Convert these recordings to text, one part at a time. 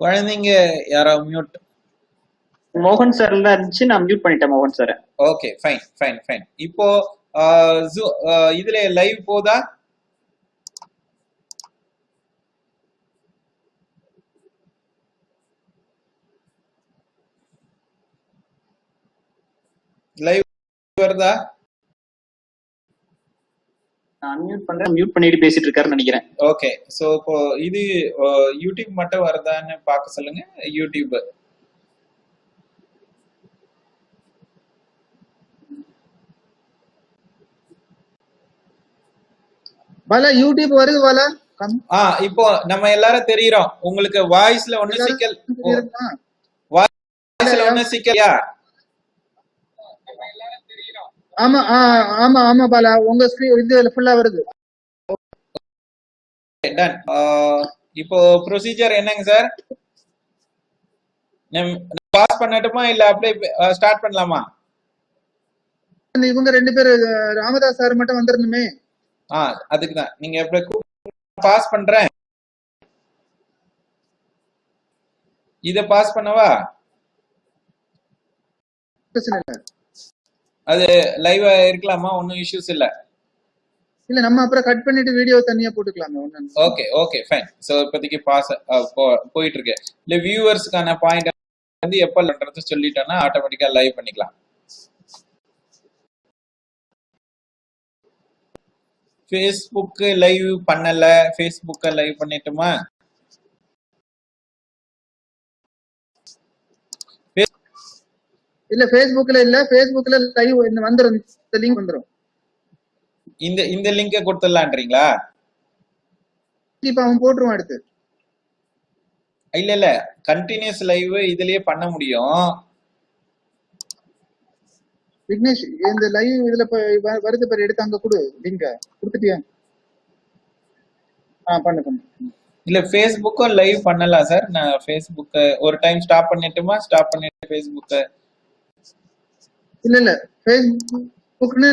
குழந்தைங்க யாரோ மியூட். மோகன் சார் இருந்துச்சு, நான் மியூட் பண்ணிட்டேன் மோகன் sir. Okay fine fine fine. இப்போ இதுல லைவ் போதா? லைவ் வருதா? நான் அன்மியூட் பண்றேன், மியூட் பண்ணிட்டு பேசிட்டு இருக்காருன்னு நினைக்கிறேன். ஓகே, சோ இப்போ இது யூடியூப் மட்டும் வருதான்னு பார்க்க சொல்லுங்க. யூடியூப் பாலா யூடியூப் வருது பாலா. இப்போ நம்ம எல்லாரும் தெரியுறோம். உங்களுக்கு வாய்ஸ்ல ஒண்ணு சிக்கல், வாய்ஸ்ல ஒண்ணு சிக்கலையா? ஆமா ஆமா ஆமா பாலா, உங்க ஸ்கிரீன் இது ஃபுல்லா வருது. டன். இப்போ ப்ரொசீஜர் என்னங்க சார்? பாஸ் பண்ணட்டுமா இல்ல அப்படியே ஸ்டார்ட் பண்ணலாமா? இவங்க ரெண்டு பேரு ராமதாஸ் சார் மட்டும் வந்துடணுமே. அதுக்கு தான் நீங்க எப்படி பாஸ் பண்றேன். இத பாஸ் பண்ணவா? அது லைவா இருக்கலாமா? ஒன்னும் இஷ்யூஸ் இல்ல. இல்ல நம்ம அப்புறம் கட் பண்ணிட்டு வீடியோ தனியா போட்டுக்கலாமே. Okay okay fine. சோ இப்போதைக்கு பாஸ் போயிட்டு இருக்கு. இல்ல வியூவர்ஸ்க்கான பாயிண்ட் வந்து எப்பன்றத சொல்லிட்டேன்னா ஆட்டோமேட்டிக்கா லைவ் பண்ணிக்கலாம். Facebook லைவ் பண்ணல, Facebook லைவ் பண்ணிட்டுமா? இல்ல Facebookல இல்ல, Facebookல லைவ் வந்துரும், இந்த லிங்க் வந்துரும். இந்த லிங்கை கொடுத்துடலான்றீங்களா? இப்ப அவன் போட்டுருவான் அடுத்து. இல்ல கண்டினியூஸ் லைவ் இதுலயே பண்ண முடியும். விக்னேஷ் இந்த லைவ் இதுல வருது பாரு, எடுத்து அங்க கொடு, லிங்க கொடுத்துட்டியா? பண்ணு. இல்ல Facebookம் லைவ் பண்ணலாம் சார். நான் Facebook ஒரு டைம் ஸ்டாப் பண்ணிட்டுமா? ஸ்டாப் பண்ணிட்டு Facebook இல்ல Facebookனு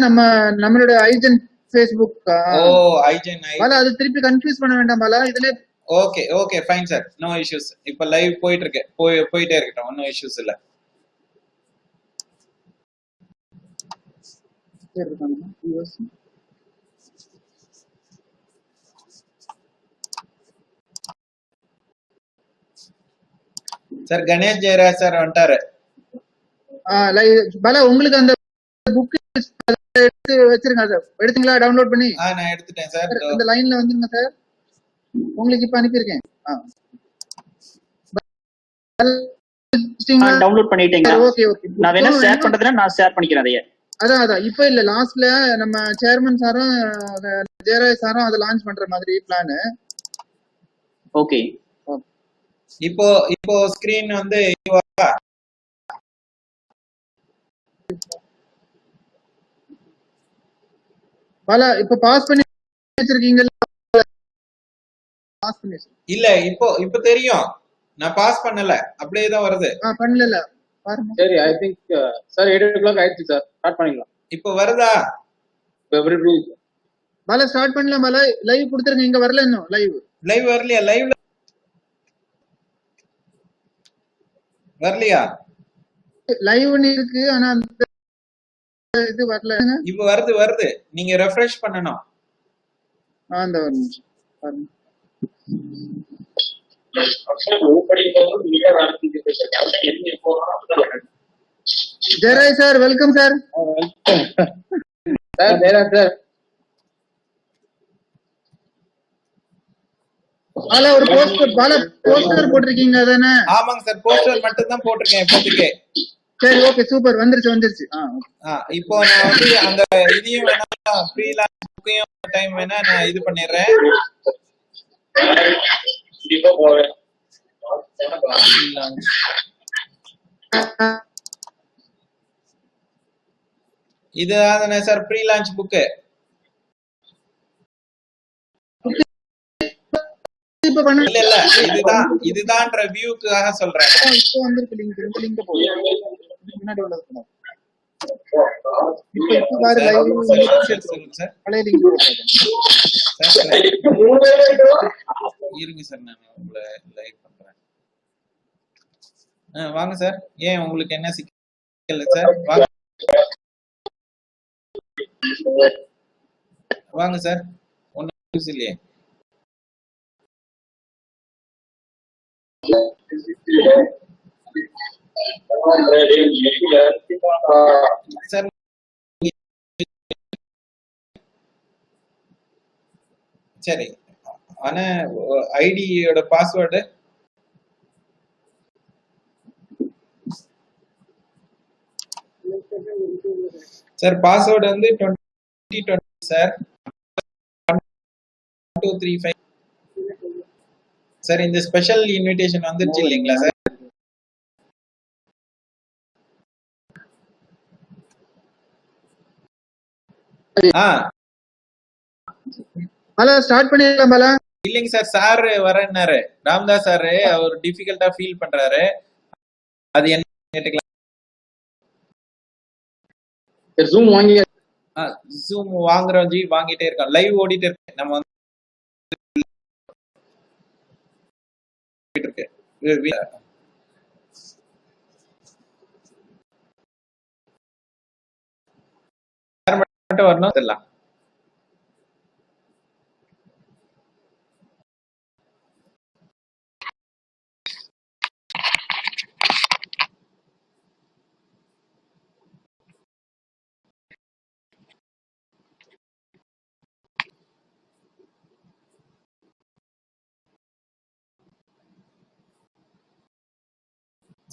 நம்மளோட ஐஜென் Facebook. ஐஜென் அது திருப்பி கன்ஃபியூஸ் பண்ண வேண்டாம் பாலா, இதுல. Okay okay fine sir, no issues. இப்ப லைவ் போயிட்டு இருக்கு, போயிட்டே இருக்கட்டும், ஒன்னும் இஷ்யூஸ் இல்ல. சார் கணேஷ் ஜெயராஜ் சார் வந்துட்டாரு. பாலா உங்களுக்கு அந்த புக் எடுத்து வச்சிருங்க, சார் எடுத்தீங்களா? டவுன்லோட் பண்ணி? நான் எடுத்துட்டேன் சார். இந்த லைன்ல வந்துருங்க சார், உங்களுக்கு இப்ப அனுப்பியிருக்கேன். டவுன்லோட் பண்ணிட்டீங்க. ஓகே ஓகே, நான் வேணா ஷேர் பண்றதுனா நான் ஷேர் பண்ணிக்கிறேன் அதையே. அதான் இப்ப இல்ல, லாஸ்ட்ல நம்ம சேர்மன் சாரும் ஜெயராஜ் சாரும் அதை லான்ச் பண்ற மாதிரி பிளான். ஓகே, இப்போ ஸ்கிரீன் வந்து பாலா இப்ப பாஸ் பண்ணி வச்சிருக்கீங்க? இல்ல இப்போ தெரியும், நான் பாஸ் பண்ணல, அப்படியே தான் வருது. பண்ணல பாருங்க. சரி, ஐ திங்க் சார் 8 o'clock ஆயிடுச்சு சார், ஸ்டார்ட் பண்ணிடலாம். இப்போ வருதா? பாலா ஸ்டார்ட் பண்ணலாம் பாலா, லைவ் கொடுத்துருங்க. இங்க வரல இன்னும் லைவ் வரலையா? லைவ்ல வரலையா? லைவ்னு இருக்கு, ஆனா இது வரல. இப்போ வருது, நீங்க ரெஃப்ரெஷ் பண்ணனும். அந்த ஒரு நிமிஷம் பாருங்க. Jayaraj sir welcome sir. Jayaraj sir, ஒரு போஸ்டர் போட்டிருக்கீங்க அதானே? ஆமாங்க சார், போஸ்டர் மட்டும் தான் போட்டிருக்கேன் இப்போதைக்கு. சரி ஓகே, சூப்பர், வந்துருச்சு. இப்போ நான் வந்து அந்த இதையும் வேணா ஃப்ரீலான்ஸ் புக்கையும் டைம் வேணா நான் இது பண்ணிடுறேன். இதுதானே சார் ப்ரீ லான்ச் புக்கு? இல்ல இதுதான் ரிவ்யூக்காக சொல்றேன். இப்போ வந்திருக்கு லிங்க், இந்த லிங்க் போடு. முன்னாடி உள்ளது. இப்போ பாரு சார் லைவ் சார் சொல்லுங்க சார் பழைய லிங்க் போடுறேன். சார் இருங்க சார் நான் உங்களை லைவ் பண்றேன். வாங்க சார். ஏன் உங்களுக்கு என்ன சிக்கல் சார்? வாங்க வாங்க சார். ஒன்றும் யூஸ் இல்லையே சார். சரி, ஆனா ஐடியோட பாஸ்வேர்டு சார், பாஸ்வேர்டு வந்து 2020 சார் 1235 சார். இந்த ஸ்பெஷல் இன்விடேஷன் வந்துருச்சு இல்லைங்களா சார்? பாலா ஸ்டார்ட் பண்ணிடலாம் பாலா. இல்லைங்க சார், சார் வரேன்னாரு ராம்தாஸ் சார். அவர் டிஃபிகல்ட்டா ஃபீல் பண்றாரு. அது என்ன கேட்டுக்கலாம். ஜூம் வாங்கி ஜூம் வாங்குறோம் ஜி, வாங்கிட்டே இருக்கோம். லைவ் ஓடிட்டே இருக்கு. நம்ம வந்து இருக்கு மட்டும் வரணும் இதெல்லாம்.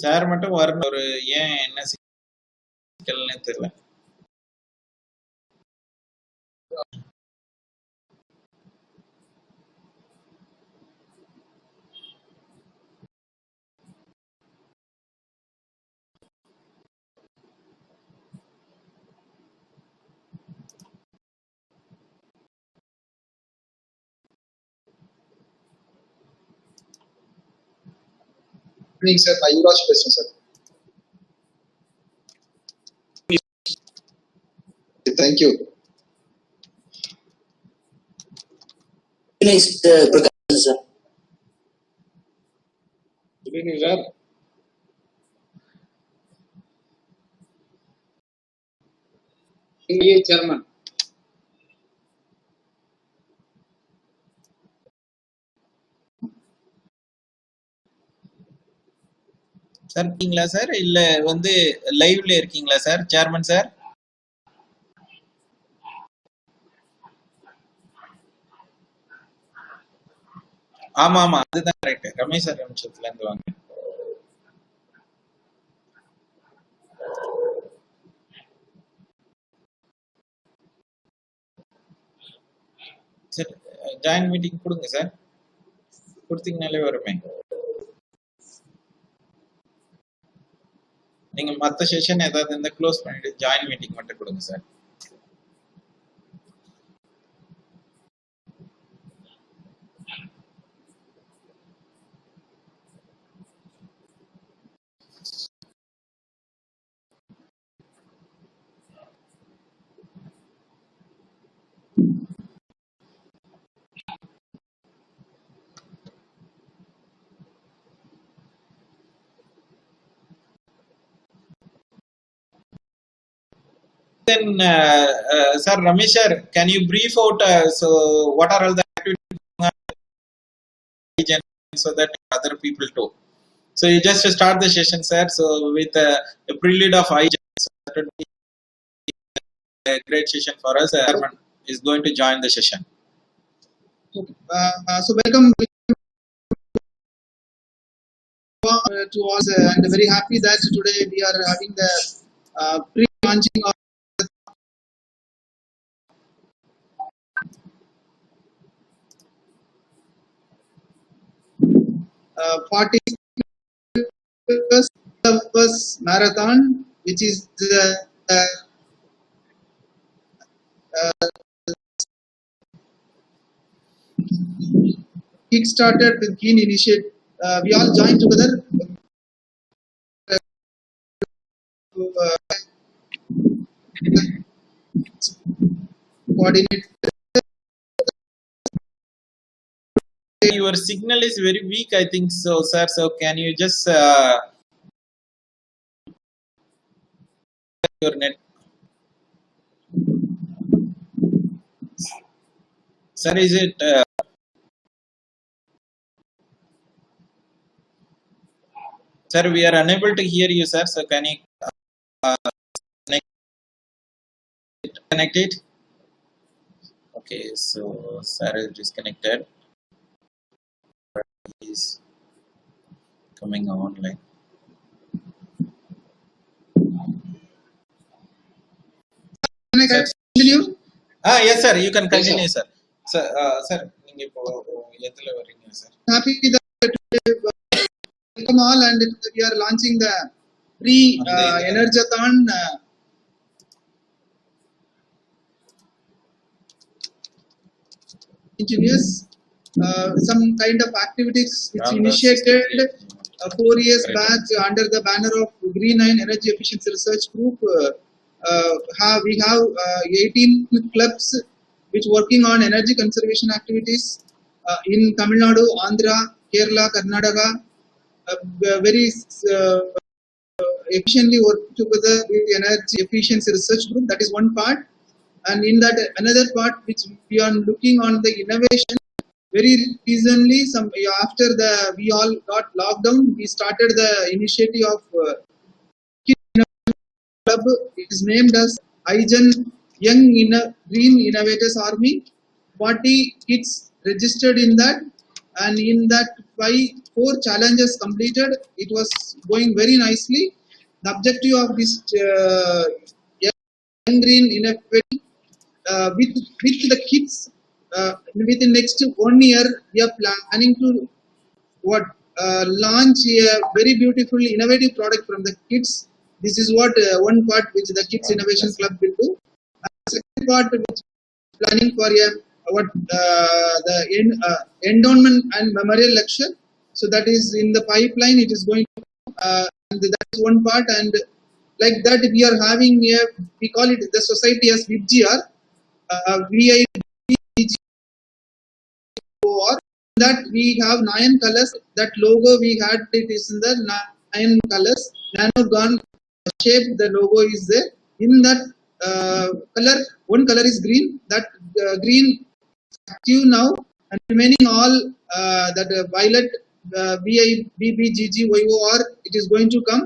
சார் மட்டும் வரணும். ஒரு ஏன் என்ன சிக்கல்னே தெரியல. சார் நான் யுவராஜ் பேசுறேன் sir. Thank you. Prakash sir. Good evening sir. இங்கே சேர்மன் சார் இருக்கீங்களா சார்? இல்ல வந்து லைவ்ல இருக்கீங்களா சார்? Chairman sir. ஆமா ஆமா, அதுதான் கரெக்ட். ரமேஷ் சார் நிமிஷத்துல இருந்து வாங்க. சார் ஜாயின் மீட்டிங் கொடுங்க சார். கொடுத்தீங்கனாலே வருமே. நீங்க மத்த செஷன் ஏதாவது இருந்தா க்ளோஸ் பண்ணிட்டு ஜாயின் மீட்டிங் மட்டும் கொடுங்க sir. Then, sir, Ramesh sir, can you brief out so what are all the activities IGEN so that other people too? So you just start the session, sir. So with a prelude of IGEN, so that would be a great session for us. Herman is going to join the session. So welcome to all, and very happy that today we are having the pre-launching of 40th marathon, which is the kick-started with keen initiative. We all joined together coordinate. Your signal is very weak, I think so, sir. So can you just your net, sir? Is it? Sir, we are unable to hear you, sir. So can you connect it? Okay, so sir is disconnected. He's coming online. Can I continue? Yes, sir. You can continue, Yes, sir. Sir, நீங்க இப்போ எதுல வரீங்க, sir? Happy that today welcome all, and we are launching the pre-ENERGATHON engineers. Some kind of activities which initiated 4 years back under the banner of Green and Energy Efficiency Research Group. We have 18 clubs which working on energy conservation activities in Tamil Nadu, Andhra, Kerala, Karnataka. Very efficiently work together with the Energy Efficiency Research Group. That is one part. And in that another part which we are looking on the innovation. Very recently, after we all got locked down, we started the initiative of Club. It is named as IGEN Young Green Innovators Army. 40 kids registered in that, and in that 4 challenges completed. It was going very nicely. The objective of this Young Green Innovator with the kids. Within next 1 year, we are planning to launch a very beautiful innovative product from the kids. This is what one part which the Kids Innovation Club will do. Second part which planning for the endowment and memorial lecture. So that is in the pipeline. It is going to, and that is one part. And like that, we are having we call it the society as VIBGR. That we have 9 colors. That logo we had, it is in the 9 colors. Nanogon shape, the logo is there. In that color, one color is green. That green active now, and remaining all that violet, VIBBGGYOR, it is going to come.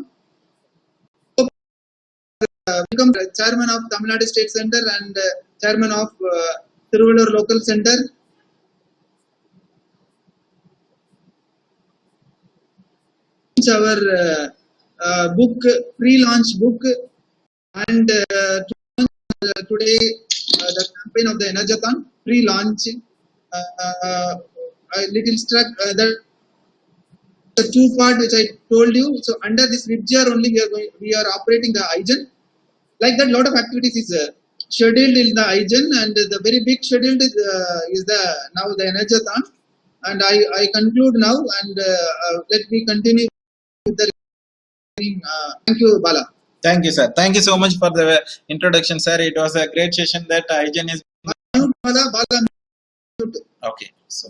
Become chairman of Tamil Nadu State Center and chairman of Tiruvallur Local Center. Our book, pre-launch book, and today the campaign of the ENERGATHON pre-launch. A little struck that the 2 part which I told you. So under this VIBGR only we are operating the IGEN. Like that, lot of activities is scheduled in the IGEN, and the very big scheduled is now the ENERGATHON. And I conclude now, and let me continue with the. Thank you, Bala. Thank you, sir. Thank you so much for the introduction, sir. It was a great session that IGEN is. Bala. Okay, so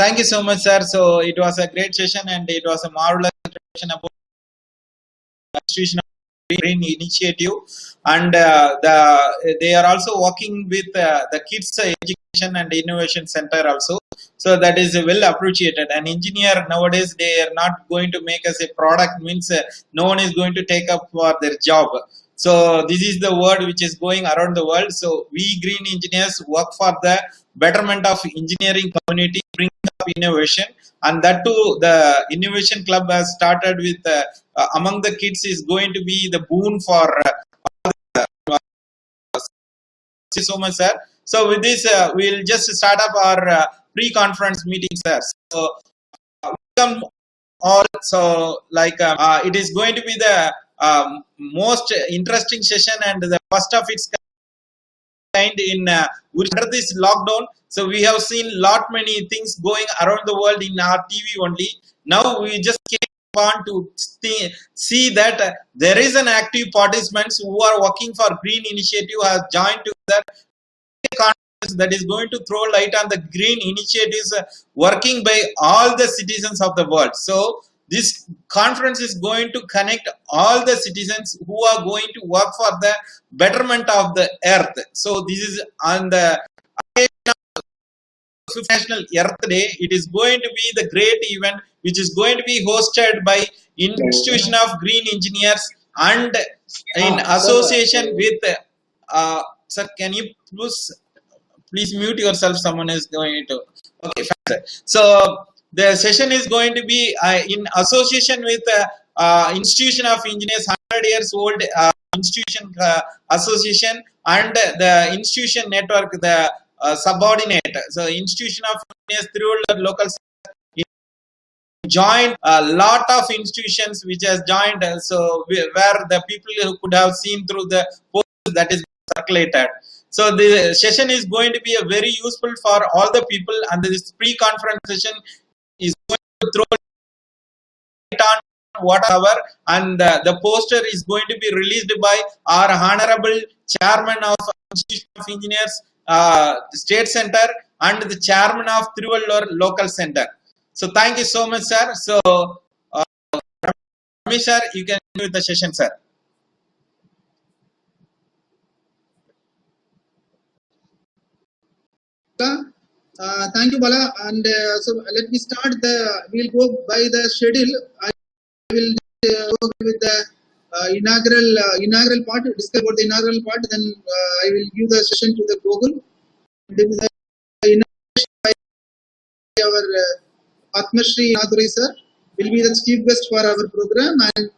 thank you so much, sir. So it was a great session, and it was a marvelous introduction about institution of Green Initiative, and they are also working with the Kids Education and Innovation Center also. So that is well appreciated. An engineer nowadays, they are not going to make us a product, means no one is going to take up for their job. So this is the word which is going around the world. So we green engineers work for the betterment of engineering community, bringing up innovation, and that too the innovation club has started with among the kids is going to be the boon for thank you so much, sir. So with this we'll just start up our pre-conference meeting, sir. So welcome all. So like it is going to be the most interesting session and the first of its kind in under this lockdown. So we have seen lot many things going around the world in our TV only. Now we just came on to see that there is an active participants who are working for Green Initiative has joined together conference that is going to throw light on the green initiatives working by all the citizens of the world. So this conference is going to connect all the citizens who are going to work for the betterment of the earth. So this is on the National Earth Day. It is going to be the great event which is going to be hosted by Institution of Green Engineers and in association with sir, can you please mute yourself? Someone is going to. Okay, fine, sir. So the session is going to be in association with Institution of Engineers, 100 years old institution association, and the institution network, the subordinate. So Institution of Engineers through local joined a lot of institutions which has joined, so where the people who could have seen through the post that is circulated. So the session is going to be a very useful for all the people, and this pre-conference session is going to throw light on whatever, and the poster is going to be released by our honorable chairman of Institution of Engineers State Center and the chairman of Thiruvallur Local Center. So thank you so much, sir. So Ramesh sir, you can do the session, sir. Thank you, Bala. And so let me start we'll go by the schedule. I will go with the inaugural part, discuss about the inaugural part, then I will give the session to the Google. This is the inauguration by our Atmashri Nathurai sir will be the chief guest for our program, and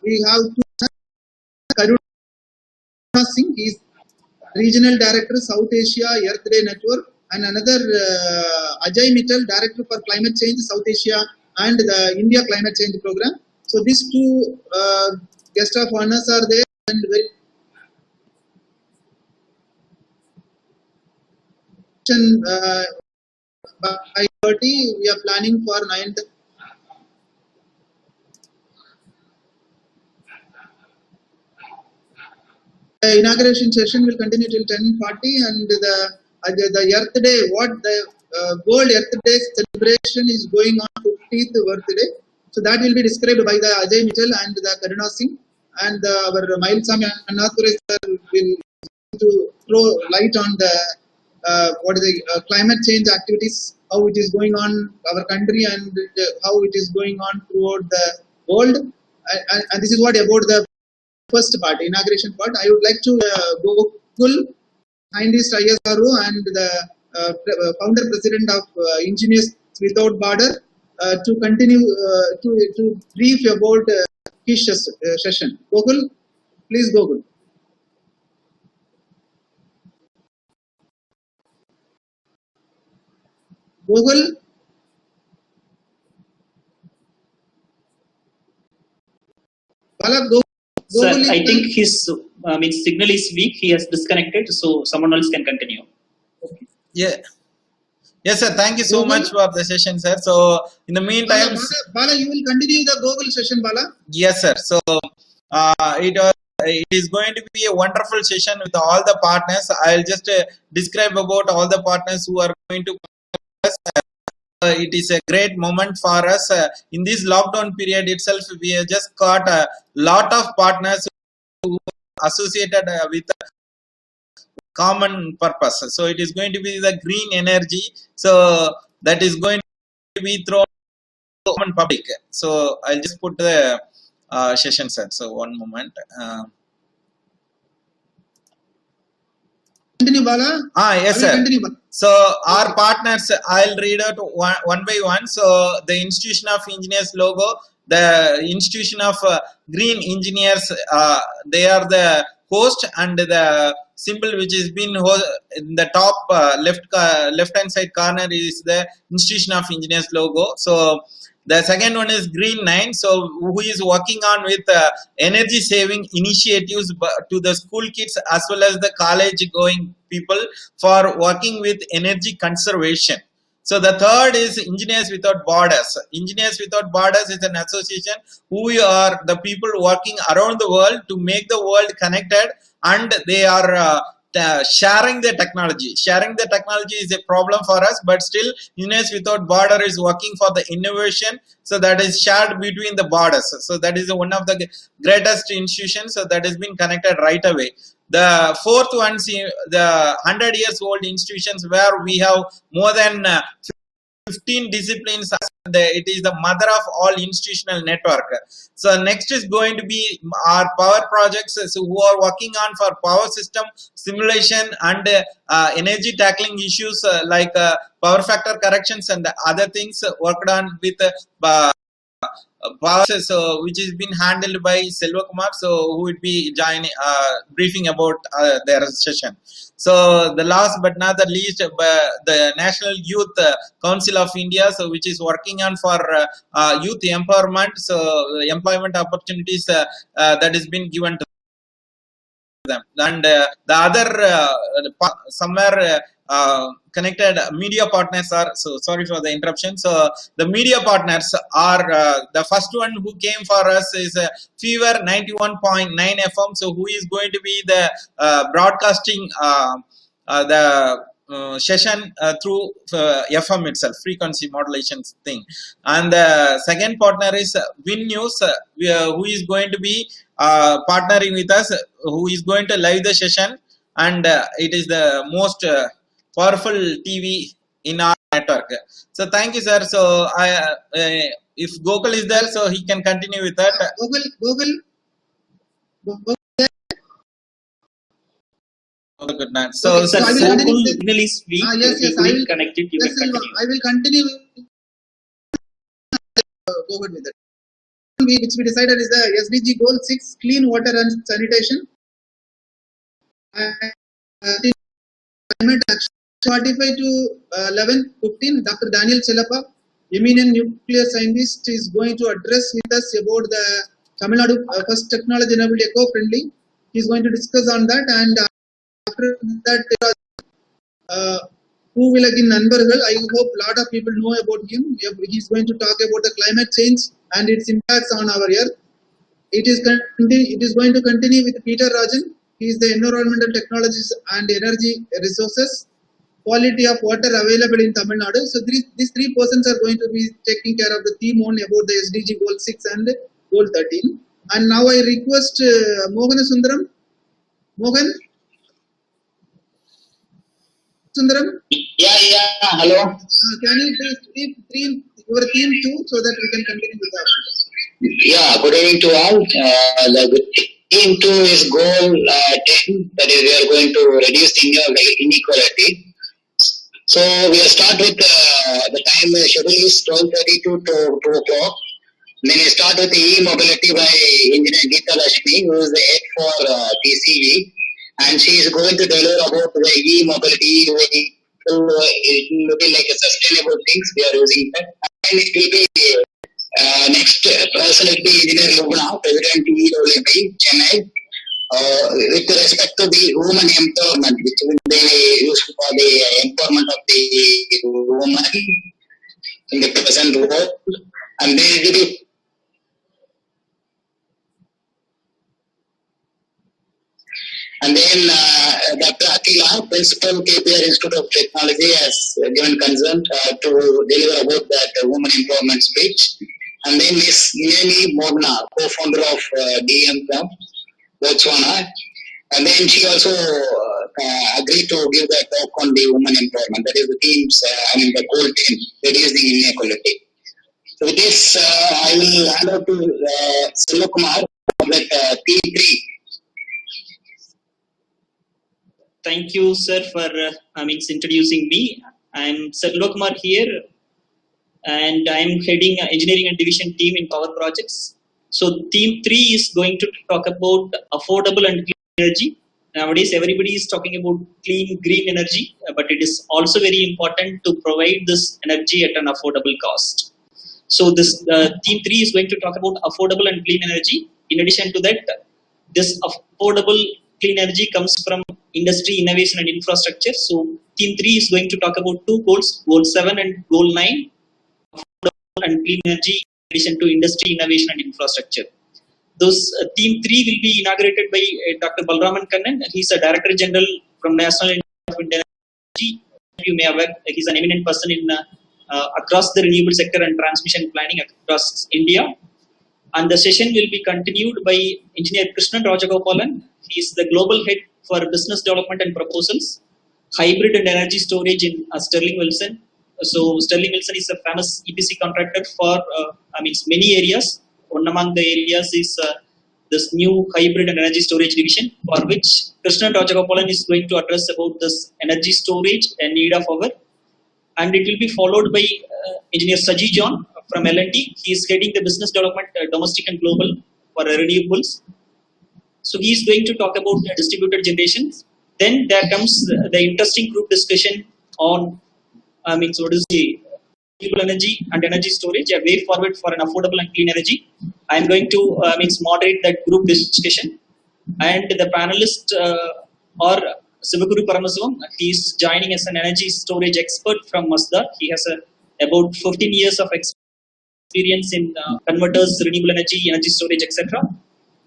we have two, Karuna Singh, he is Regional Director, South Asia Earth Day Network, and another Ajay Mittal, Director for Climate Change, South Asia and the India Climate Change Program. So these two guest of honors are there, and very by 30 we are planning for 9th. The inauguration session will continue till 10:40, and the Earth Day, what the World Earth Day celebration is going on 50th birthday. So that will be described by the Ajay Mittal and the Karuna Singh, and our Mailsami Nathurai sir will to throw light on the what is the climate change activities, how it is going on our country, and how it is going on throughout the world. And this is what about the first part, inauguration part. I would like to Gokul, scientist ISRO, and the founder president of Engineers Without Border to continue to brief about his session. Gokul, please, Gokul. Gokul. Sir, I think his signal is weak. He has disconnected, so someone else can continue. Okay. Yeah. Yes, sir. Thank you so much for the session, sir. So, in the meantime, Bala, you will continue the Google session, Bala. Yes, sir. So, it is going to be a wonderful session with all the partners. I'll just describe about all the partners who are going to us. It is a great moment for us. In this lockdown period itself, we have just got a lot of partners who are associated with common purpose. So it is going to be the green energy. So that is going to be through common public. So I'll just put the session, sir. So one moment. Continue, Bala. Yes, sir. Continue, Bala. So our partners, I'll read out one by one. So the Institution of Engineers logo, the Institution of Green Engineers, they are the host, and the symbol which is been in the top left hand side corner is the Institution of Engineers logo. So the second one is Green 9, so who is working on with energy saving initiatives to the school kids as well as the college going people for working with energy conservation. So the third is Engineers Without Borders. Engineers Without Borders is an association who are the people working around the world to make the world connected, and they are sharing the technology. Sharing the technology is a problem for us, but still Engineers Without Border is working for the innovation, so that is shared between the borders. So that is one of the greatest institutions, so that has been connected right away. The fourth one, the 100 years old institutions, where we have more than 15 disciplines. It is the mother of all institutional network. So next is going to be our power projects, so who are working on for power system simulation and energy tackling issues like power factor corrections and other things worked on with power, so which is being handled by Selva Kumar, so who would be joining briefing about their session. So the last but not the least, the National Youth Council of India, so which is working on for youth empowerment, so employment opportunities that has been given to them. And the other somewhere connected media partners are, so sorry for the interruption. So the media partners are the first one who came for us is Fever 91.9 FM, so who is going to be the broadcasting the session through FM itself, frequency modulation thing. And the second partner is Win News, who is going to be partnering with us, who is going to live the session, and it is the most powerful TV in our network. So thank you, sir. So if Gokul is there, so he can continue with that. Gokul. Oh, good night. So, Okay, so I will continue. signal is weak. Yes, I will connect it. You yes, can continue. I will continue. Go ahead with that. Which we decided is the SDG goal 6, clean water and sanitation. And climate action 45 to 11:15. Dr. Daniel Chelappa, eminent nuclear scientist, is going to address with us about the Tamil Nadu first technology enabled eco-friendly. He is going to discuss on that, and after that, Poovilagin Nanbargal, I hope a lot of people know about him. He is going to talk about the climate change and its impacts on our earth. It is going to continue with Peter Rajan. He is the environmental technologies and energy resources, quality of water available in Tamil Nadu. So these three persons are going to be taking care of the theme only about the SDG goal 6 and goal 13. And now I request Mohan Sundaram. Mohan Sundaram. Yeah, hello. Can you please brief your theme too, so that we can continue with that? Yeah, good evening to all. The theme 2 is goal 10, that is we are going to reduce the inequality. So we will start with the time schedule is 12:30 to 2 o'clock. Then we start with e-mobility by Engineer Geeta Lashmi, who is the head for TCE, and she is going to deliver about the e-mobility, looking like a sustainable things we are using that. And it will be next person will be Engineer Lugna, President EWP, Chennai, with respect to the woman empowerment, which will be used for the empowerment of the woman in the present world. And then it will be Dr. Akila, Principal KPR Institute of Technology, has given consent to deliver about that woman empowerment speech. And then Ms. Nemi Mogna, co-founder of DM Club, Botswana. And then she also agreed to give that talk on the woman empowerment. That is the team's, the goal 10, reducing inequality. So with this, I will hand over to Selva Kumar with team 3. Thank you, sir, for introducing me. I'm Sir Lokumar here, and I'm heading engineering and division team in power projects. So theme 3 is going to talk about affordable and clean energy. Nowadays, everybody is talking about clean, green energy, but it is also very important to provide this energy at an affordable cost. So this theme 3 is going to talk about affordable and clean energy. In addition to that, this affordable clean energy comes from industry, innovation and infrastructure. So theme 3 is going to talk about 2 goals, goal 7 and goal 9, affordable and clean energy in addition to industry, innovation and infrastructure. Those theme 3 will be inaugurated by Dr. Balraman Kannan. He is a Director General from National Institute of Energy. You may have aware, he's an eminent person in across the renewable sector and transmission planning across India. And the session will be continued by Engineer Krishnan Rajagopalan. He is the global head for business development and proposals, hybrid and energy storage in Sterling Wilson. So Sterling Wilson is a famous EPC contractor for many areas. One among the areas is this new hybrid and energy storage division, for which Krishnan Rajagopalan is going to address about this energy storage and need of our. And it will be followed by Engineer Saji John from L&T. He is heading the business development, domestic and global for renewables. So he is going to talk about distributed generation. Then there comes the interesting group discussion on, what is the renewable energy and energy storage, a way forward for an affordable and clean energy. I am going to moderate that group discussion. And the panelist or Sivaguru Paramasivam, he is joining as an energy storage expert from Masdar. He has about 15 years of experience in converters, renewable energy, energy storage, etc.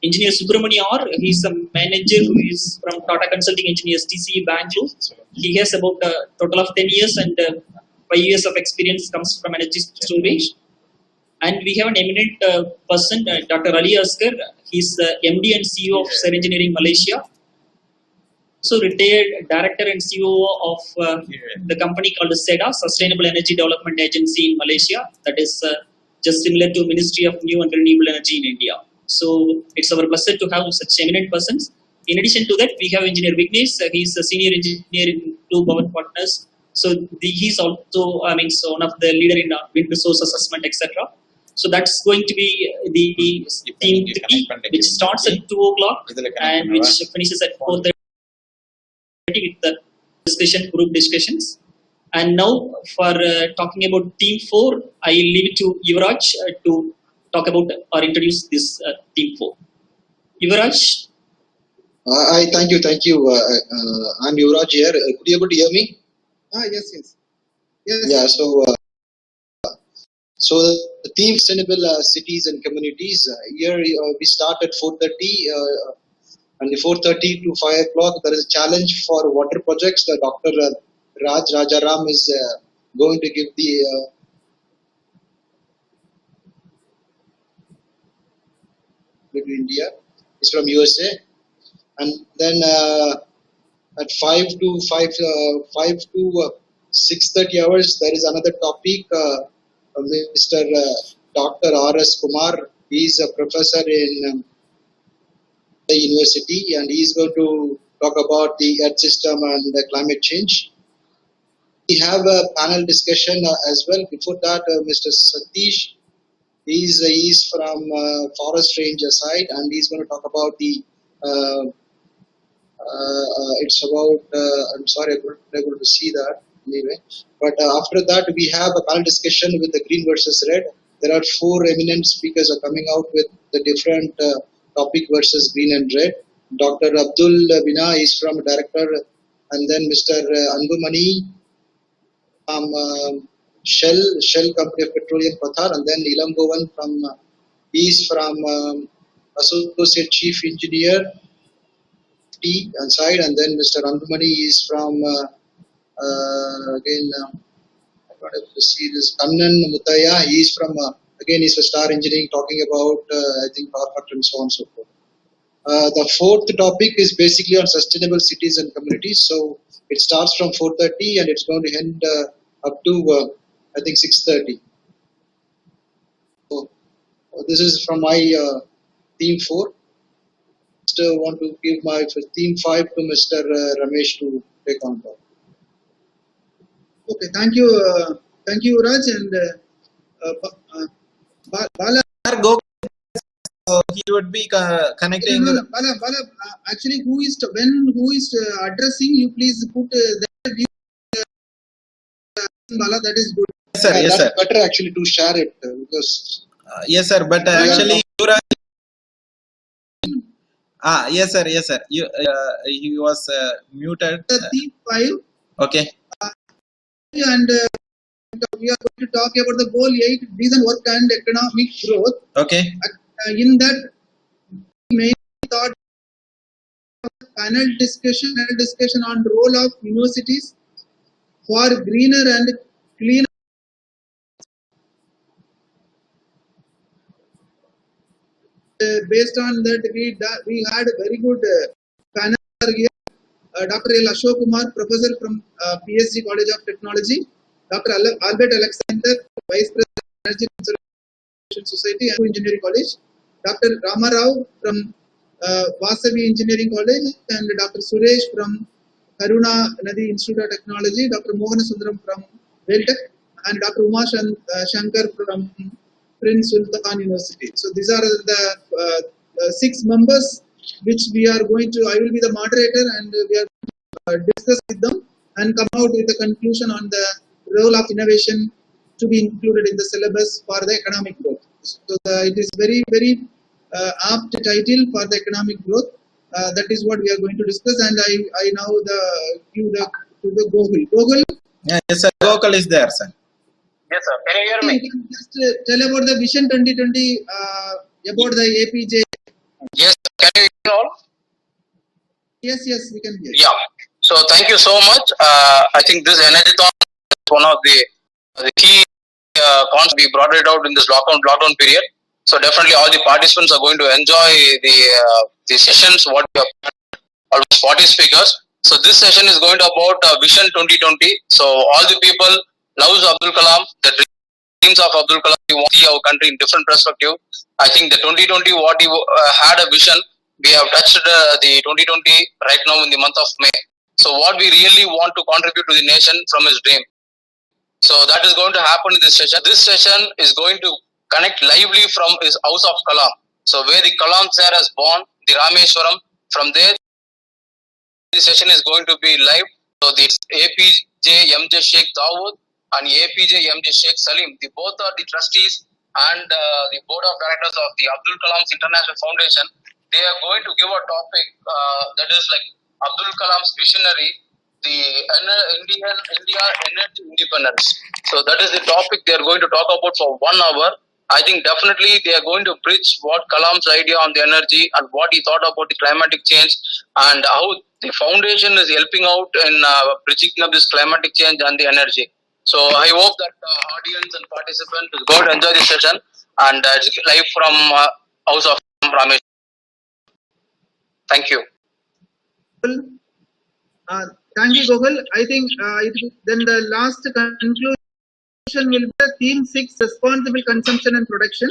Engineer Subramani R, he is a manager who is from Tata Consulting Engineers, TCE Bangalore. He has about a total of 10 years and 5 years of experience comes from energy storage. And we have an eminent person, Dr. Ali Asgar. He is the MD and CEO of Ser Engineering Malaysia. So retired director and CEO of the company called SEDA, Sustainable Energy Development Agency in Malaysia. That is just similar to Ministry of New and Renewable Energy in India. So it's our pleasure to have such eminent persons. In addition to that, we have Engineer Vignesh. He is a senior engineer in Blue Power Partners. So he is also, one of the leader in wind resource assessment, etc. So that's going to be the team 3, which starts at 2 o'clock and which finishes at 4:30 with the group discussions. And now for talking about team 4, I will leave it to Yuvraj to talk about or introduce this team 4. Yuvraj? I thank you. I'm Yuvraj here. Could you able to hear me? Yes. Yes. Yeah. So the theme sustainable cities and communities. Here we start at 4:30. And 4:30 to 5 o'clock, there is a challenge for water projects. Dr. Raj Rajaram is going to give the India. He's from USA. And then at 5 to 6:30 hours, there is another topic. Mr. Dr. R.S. Kumar. He is a professor in the university, and he is going to talk about the earth system and the climate change. We have a panel discussion as well. Before that, Mr. Satish, he is from forest range side, and he's going to talk about the it's about I'm sorry, I wasn't able to see that anyway. But after that, we have a panel discussion with the green versus red. There are 4 eminent speakers are coming out with the different topic versus green and red. Dr. Abdul Bina is from director, and then Mr. Anbumani from Shell Company of Petroleum Qatar, and then Ilam Govan is from Associate Chief Engineer T and side, and then Mr. Anbumani is from again I got to see this Kannan Mutaya. He is from again he's a star engineering, talking about I think power factor and so on and so forth. The 4th topic is basically on sustainable cities and communities. So it starts from 4:30 and it's going to end up to I think 6:30. So this is from my theme 4. Just want to give my theme 5 to Mr. Ramesh to take on board. Okay, thank you, Raj, and Bala. So he would be connecting. No, Bala, actually, who is addressing? You please put that view. Bala, that is good. Yes, sir. Yes, sir. That's better actually to share it because. Yes, sir. But actually, yes, sir. Yes, sir. He was muted. Theme 5. Okay. And we are going to talk about the goal 8, decent work and economic growth. Okay. In that, we mainly thought panel discussion on role of universities for greener and cleaner. Based on that, we had a very good panel here. Dr. L. Ashok Kumar, professor from PSG College of Technology, Dr. Albert Alexander, Vice President, Energy Conservation Society and Engineering College, Dr. Rama Rao from Vasavi Engineering College, and Dr. Suresh from Karuna Nadi Institute of Technology, Dr. Mohan Sundaram from Veltech, and Dr. Uma Shankar from Prince Sultan University. So these are the 6 members which we are going to, I will be the moderator, and we are going to discuss with them and come out with a conclusion on the role of innovation to be included in the syllabus for the economic growth. So it is very, very apt title for the economic growth. That is what we are going to discuss, and I now give to the Gokul. Gokul? Yes, sir. Gokul is there, sir. Yes, sir. Can you hear me? You can just tell about the Vision 2020, about the APJ. Yes, can you hear all? Yes, we can hear. Yeah. So thank you so much. I think this ENERGATHON is one of the key concepts we brought it out in this lockdown period. So definitely all the participants are going to enjoy the sessions. What we have almost 40 speakers. So this session is going to about Vision 2020. So all the people loves Abdul Kalam, the dreams of Abdul Kalam. We want to see our country in different perspective. I think the 2020 what he had a vision. We have touched the 2020 right now in the month of May. So what we really want to contribute to the nation from his dream. So that is going to happen in this session. This session is going to connect lively from his house of Kalam. So where the Kalam sir has born, the Rameshwaram, from there the session is going to be live. So the APJ MJ Sheikh Dawood and APJ MJ Sheikh Salim, the both are the trustees and the board of directors of the Abdul Kalam's International Foundation. They are going to give a topic that is like Abdul Kalam's visionary, the India energy independence. So that is the topic they are going to talk about for 1 hour. I think definitely they are going to bridge what Kalam's idea on the energy and what he thought about the climatic change and how the foundation is helping out in bridging up this climatic change and the energy. So I hope that the audience and participants is going to enjoy this session, and it's live from House of Ramesh. Thank you. Thank you, Gokul. I think then the last conclusion will be theme 6, responsible consumption and production.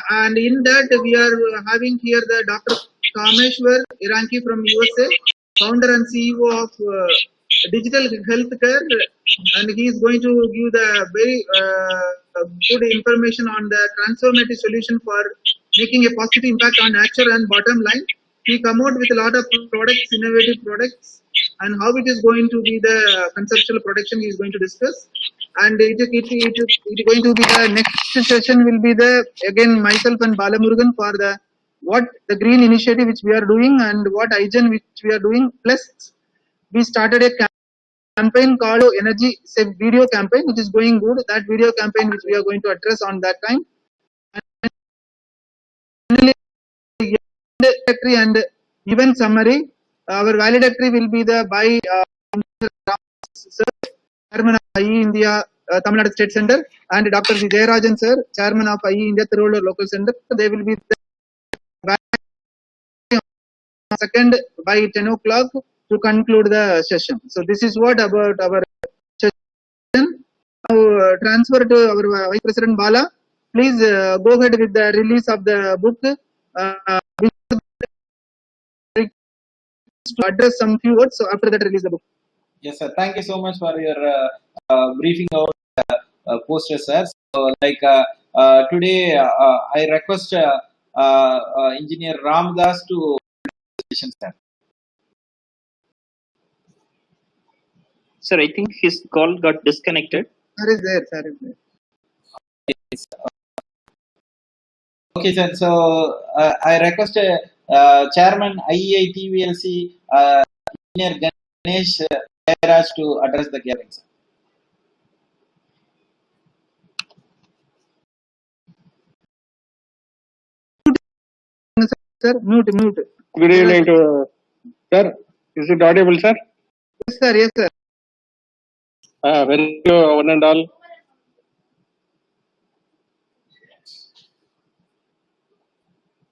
And in that we are having here the Dr. Kameshwar Iranki from USA, founder and CEO of Digital Healthcare, and he is going to give the very good information on the transformative solution for making a positive impact on nature and bottom line. He come out with a lot of products, innovative products, and how it is going to be the conceptual production he is going to discuss. And it is going to be the next session will be the again myself and Balamurugan for the what the green initiative which we are doing and what IGEN which we are doing. Plus we started a campaign called Energy Save video campaign, which is going good. That video campaign which we are going to address on that time. And valedictory and event summary. Our valedictory will be the by Chairman of IE India Tamil Nadu State Center, and Dr. Jayarajan sir, Chairman of IE India Tiruvallur Local Center. They will be the second by 10 o'clock to conclude the session. So this is what about our session. Now transfer to our Vice President Bala. Please go ahead with the release of the book. To address some few words. So after that, release the book. Yes, sir. Thank you so much for your briefing out poster, sir. So, like today, I request Engineer Ramdas to session, sir. Sir, I think his call got disconnected. Sir is there. Sir is there. Yes. Okay, sir. So I request Chairman IEI TVLC Engineer Ganesh Jairaj to address the gathering, sir. Sir, mute. Good evening to Sir, is it audible, sir? Yes, sir. Yes, sir. Very good, one and all.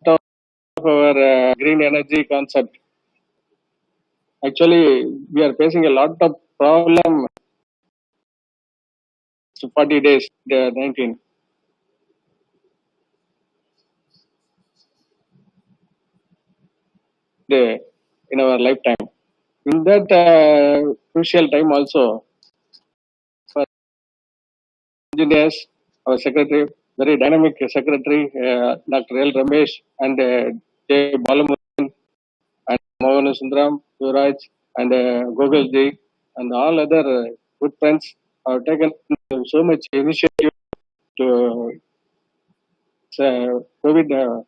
Of our green energy concept. Actually, we are facing a lot of problem. 40 days, 19. In our lifetime. In that crucial time also, for engineers, our secretary, very dynamic secretary, Dr. L. Ramesh and J. Balamurugan and Mohan Sundaram, Yuvraj and Gogol Ji and all other good friends have taken so much initiative to COVID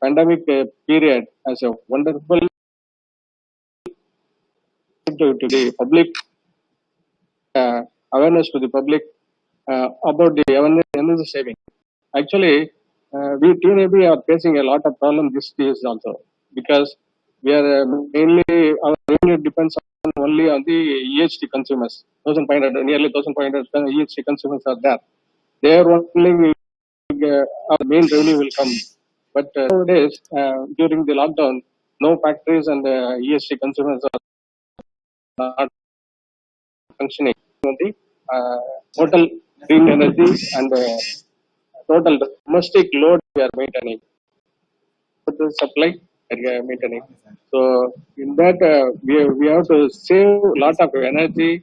pandemic period as a wonderful to the public, awareness to the public about the energy saving. Actually, we TNAB are facing a lot of problems these days also because we are mainly our revenue depends only on the EHT consumers. 1,500, nearly 1,500 EHT consumers are there. There only our main revenue will come. But nowadays, during the lockdown, no factories and EHT consumers are not functioning. The total green energy and total domestic load we are maintaining. The supply we are maintaining. So in that we have to save a lot of energy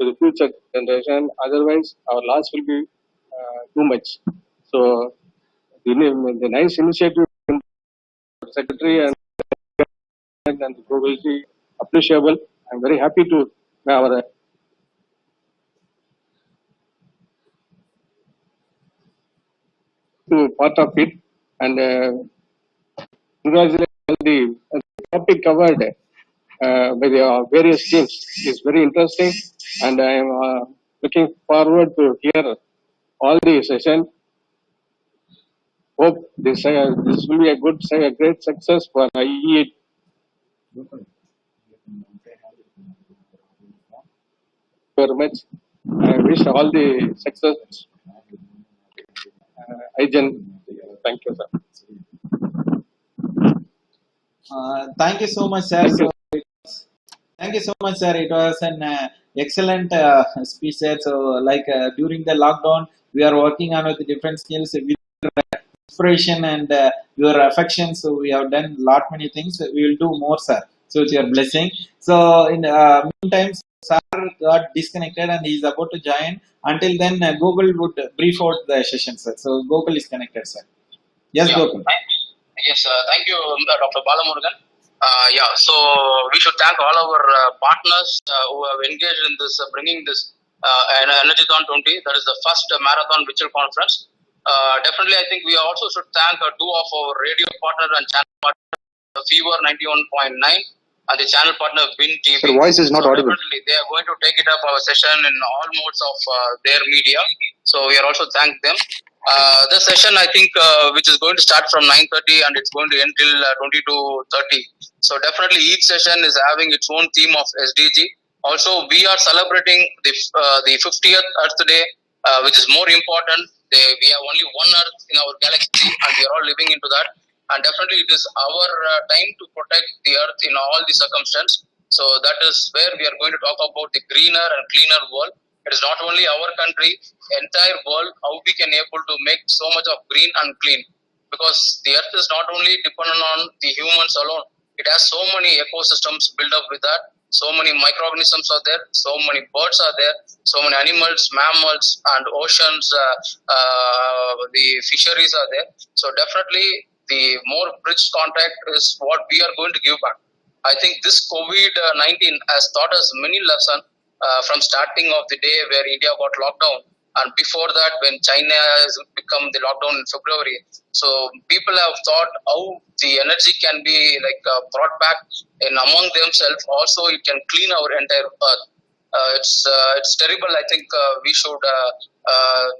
to the future generation. Otherwise, our loss will be too much. So the nice initiative from the secretary and the province appreciable. I'm very happy to have our to part of it and congratulate the topic covered by the various teams is very interesting and I am looking forward to hear all the session. Hope this will be a great success for IE. Very much. I wish all the success. IGEN. Thank you, sir. Thank you so much, sir. Thank you so much, sir. It was an excellent speech, sir. So, like during the lockdown, we are working on with the different skills with inspiration and your affection. So, we have done lot many things. We will do more, sir. So, it's your blessing. So, in meantime, sir got disconnected and he is about to join. Until then, Google would brief out the session, sir. So, Google is connected, sir. Yes, Yeah. Google. Yes, thank you, Dr. Balamurugan. So we should thank all our partners who have engaged in this, bringing this ENERGATHON 20. That is the first marathon virtual conference. Definitely, I think we also should thank two of our radio partners and channel partners, Fever 91.9 and the channel partner Win TV. Your voice is not audible. Definitely, they are going to take it up our session in all modes of their media. So we are also thank them. The session, I think, which is going to start from 9:30 and it's going to end till 22:30. So definitely each session is having its own theme of SDG. Also, we are celebrating the 50th Earth Day, which is more important. We have only one Earth in our galaxy and we are all living into that. And definitely it is our time to protect the Earth in all the circumstances. So that is where we are going to talk about the greener and cleaner world. It is not only our country, entire world, how we can able to make so much of green and clean. Because the earth is not only dependent on the humans alone, it has so many ecosystems built up with that. So many microorganisms are there, so many birds are there, so many animals, mammals, and oceans, the fisheries are there. So definitely the more bridge contact is what we are going to give back. I think this COVID-19 has taught us many lessons from starting of the day where India got locked down and before that when China has become the lockdown in February. So people have thought how the energy can be like brought back in among themselves. Also, it can clean our entire earth. It's terrible. I think we should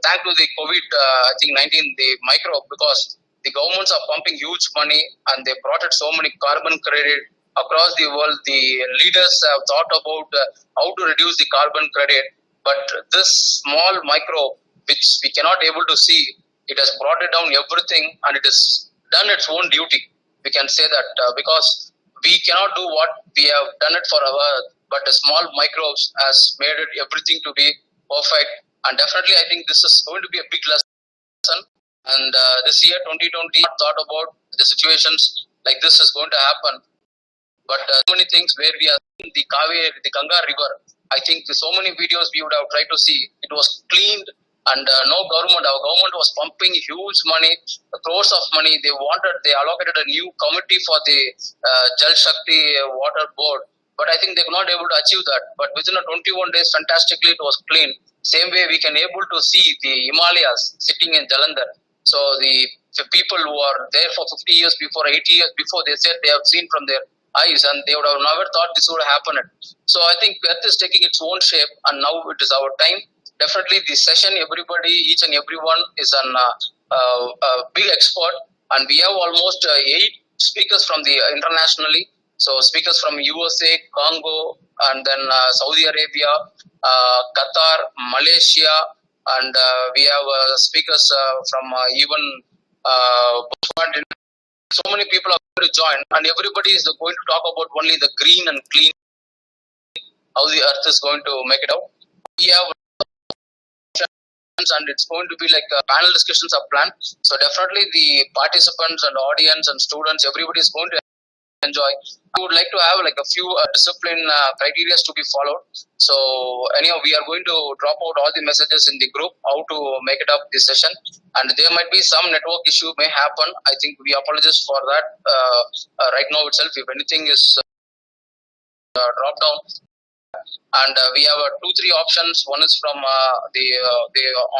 thank to the COVID I think 19 the microbe because the governments are pumping huge money and they brought it so many carbon credit across the world, the leaders have thought about how to reduce the carbon credit, but this small micro, which we cannot able to see, it has brought it down everything, and it has done its own duty. We can say that because we cannot do what we have done it for our Earth, but the small microbes has made it everything to be perfect. And definitely, I think this is going to be a big lesson. And this year, 2020, thought about the situations like this is going to happen. But so many things where we are seeing the Kaveri, the Ganga River. I think so many videos we would have tried to see. It was cleaned, and no government. Our government was pumping huge money, crores of money. They allocated a new committee for the Jal Shakti Water Board. But I think they were not able to achieve that. But within 21 days, fantastically, it was clean. Same way, we can able to see the Himalayas sitting in Jalandhar. So the people who are there for 50 years before, 80 years before, they said they have seen from their eyes, and they would have never thought this would happen. So I think Earth is taking its own shape, and now it is our time. Definitely, this session, everybody, each and everyone is a big expert, and we have almost 8 speakers from the internationally. So speakers from USA, Congo, and then Saudi Arabia, Qatar, Malaysia, and we have speakers from even so many people are going to join, and everybody is going to talk about only the green and clean, how the Earth is going to make it out. We have, and it's going to be like panel discussions are planned. So definitely the participants and audience and students, everybody is going to enjoy. I would like to have like a few discipline criteria to be followed. So anyhow, we are going to drop out all the messages in the group how to make it up this session, and there might be some network issue may happen. I think we apologize for that right now itself. If anything is dropped down. And we have 2-3 options. One is from the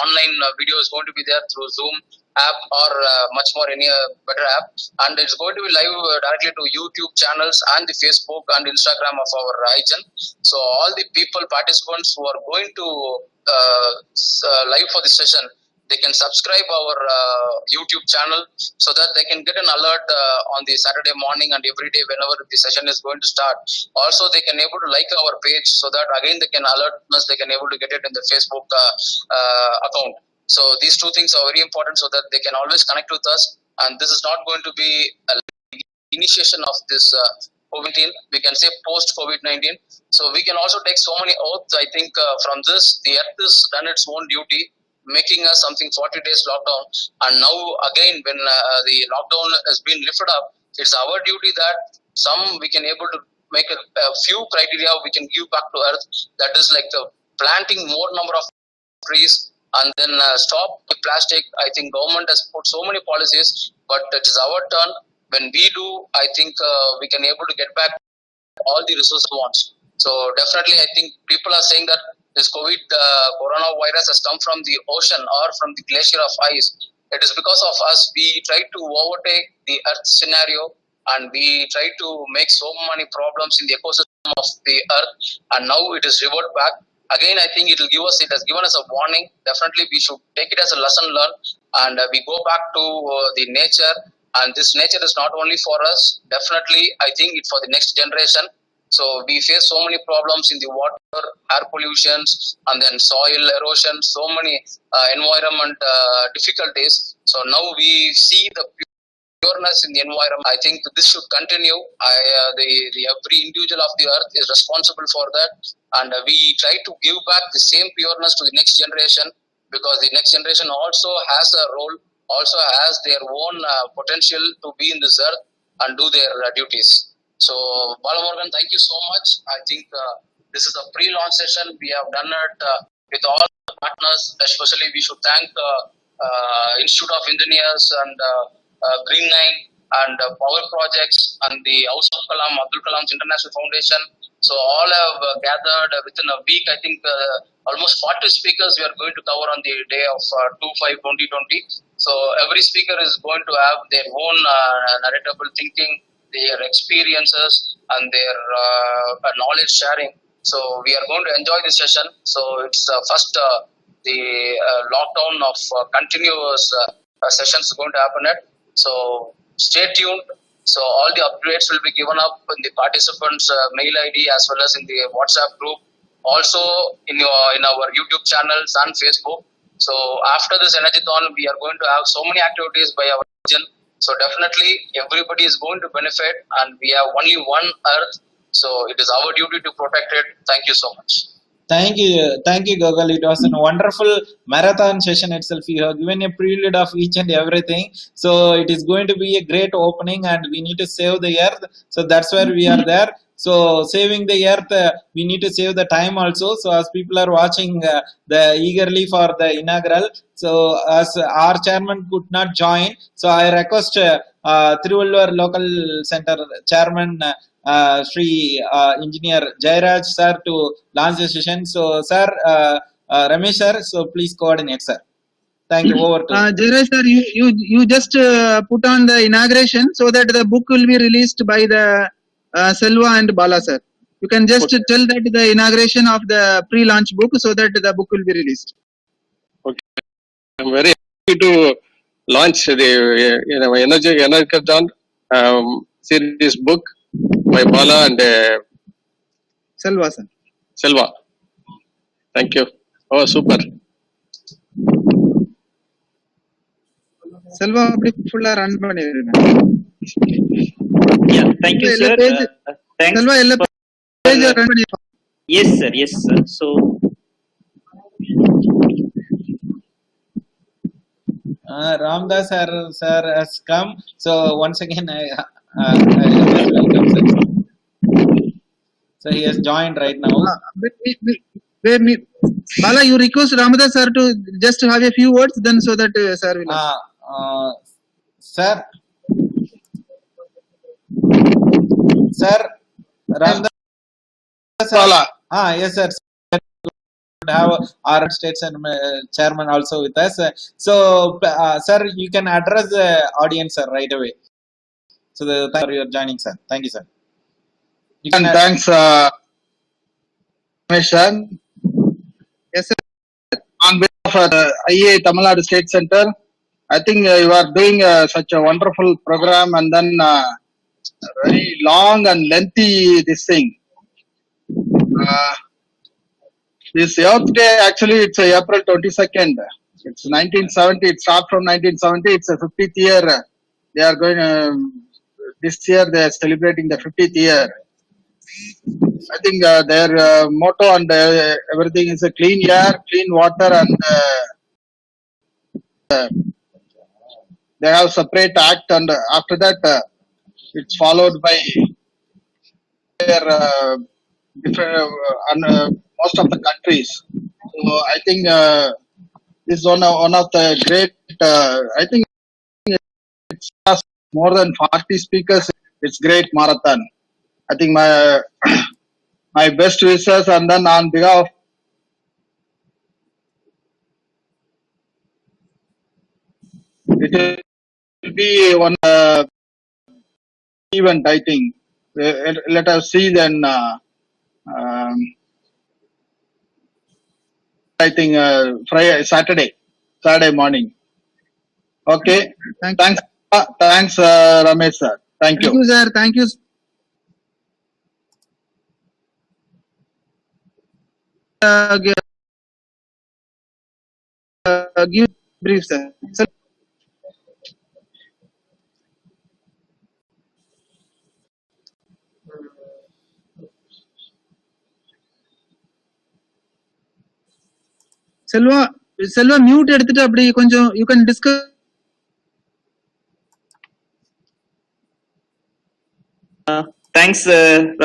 online video is going to be there through Zoom app or much more any better app, and it's going to be live directly to YouTube channels and the Facebook and Instagram of our IGEN. So all the people participants who are going to live for the session, they can subscribe our YouTube channel so that they can get an alert on the Saturday morning and every day whenever the session is going to start. Also, they can able to like our page so that again they can alert us, they can able to get it in the Facebook account. So these 2 things are very important so that they can always connect with us. And this is not going to be an initiation of this COVID-19. We can say post COVID-19. So we can also take so many oaths. I think from this, the Earth has done its own duty, making us something 40 days lockdown, and now again when the lockdown has been lifted up, it's our duty that we can able to make a few criteria we can give back to Earth. That is like the planting more number of trees, and then stop the plastic. I think government has put so many policies, but it is our turn. When we do, I think we can able to get back all the resources we want. So definitely, I think people are saying that this coronavirus has come from the ocean or from the glacier of ice. It is because of us. We try to overtake the Earth scenario, and we try to make so many problems in the ecosystem of the Earth, and now it is reverted back. Again, I think it has given us a warning. Definitely, we should take it as a lesson learned, and we go back to the nature. And this nature is not only for us. Definitely, I think it's for the next generation. So we face so many problems in the water, air pollutions, and then soil erosion, so many environment difficulties. So now we see the pureness in the environment. I think this should continue. Every individual of the Earth is responsible for that, and we try to give back the same pureness to the next generation, because the next generation also has a role, also has their own potential to be in this Earth and do their duties. So, Balamurugan, thank you so much. I think this is a pre-launch session. We have done it with all the partners. Especially, we should thank Institute of Engineers and Green 9 and Power Projects and the House of Kalam, Abdul Kalam's International Foundation. So all have gathered within a week. I think almost 40 speakers we are going to cover on the day of 2/5/2020. So every speaker is going to have their own narratable thinking, their experiences, and their knowledge sharing. So we are going to enjoy this session. So it's first the lockdown of continuous sessions going to happen. So stay tuned. So all the updates will be given up in the participants' mail ID as well as in the WhatsApp group, also in our YouTube channels and Facebook. So after this Energathon, we are going to have so many activities by our region. So definitely everybody is going to benefit, and we have only one Earth. So it is our duty to protect it. Thank you so much. Thank you, Gogol. It was a wonderful marathon session itself. You have given a prelude of each and everything. So it is going to be a great opening, and we need to save the earth. So that's where we are there. So saving the earth, we need to save the time also. So as people are watching the eagerly for the inaugural, so as our chairman could not join, so I request Tiruvallur Local Center Chairman Sri Engineer Jairaj sir to launch the session. So sir, Ramesh sir, so please coordinate sir. Thank you. Over to Jairaj sir, you just put on the inauguration so that the book will be released by the Selva and Bala sir. You can just tell that the inauguration of the pre-launch book so that the book will be released. Okay. I'm very happy to launch the ENERGATHON series book by Bala and Selva sir. Selva. Thank you. Oh, super. Selva fulla run பண்ணிருங்க. Yeah, thank you sir. Thanks. Selva எல்லா page run பண்ணிருங்க. Yes sir, yes sir. So Ramdas sir has come. So once again, I welcome sir. So he has joined right now. Bala, you request Ramadas sir to just have a few words, then so that sir will. Sir, Ramdas sir. Yes sir. Have our states and chairman also with us. So sir, you can address the audience sir right away. So thank you for your joining sir. Thank you sir. You can thanks Ramesh. Yes sir. On behalf of IEA Tamil Nadu State Center, I think you are doing such a wonderful program, and then very long and lengthy this thing. This Earth Day, actually, it's April 22nd. It's 1970. It starts from 1970. It's a 50th year. They are going, this year they are celebrating the 50th year. I think their motto and everything is a clean air, clean water, and they have separate act, and after that it's followed by their different most of the countries. So I think this is one of the great. I think it's more than 40 speakers. It's great marathon. I think my best wishes, and then on behalf it will be one event. I think let us see then. I think Saturday morning. Okay. Thanks, Ramesh sir. Thank you. Thank you sir. Thank you. Give brief sir. Selva mute எடுத்துட்டு அப்படி கொஞ்சம் you can discuss. thanks sir.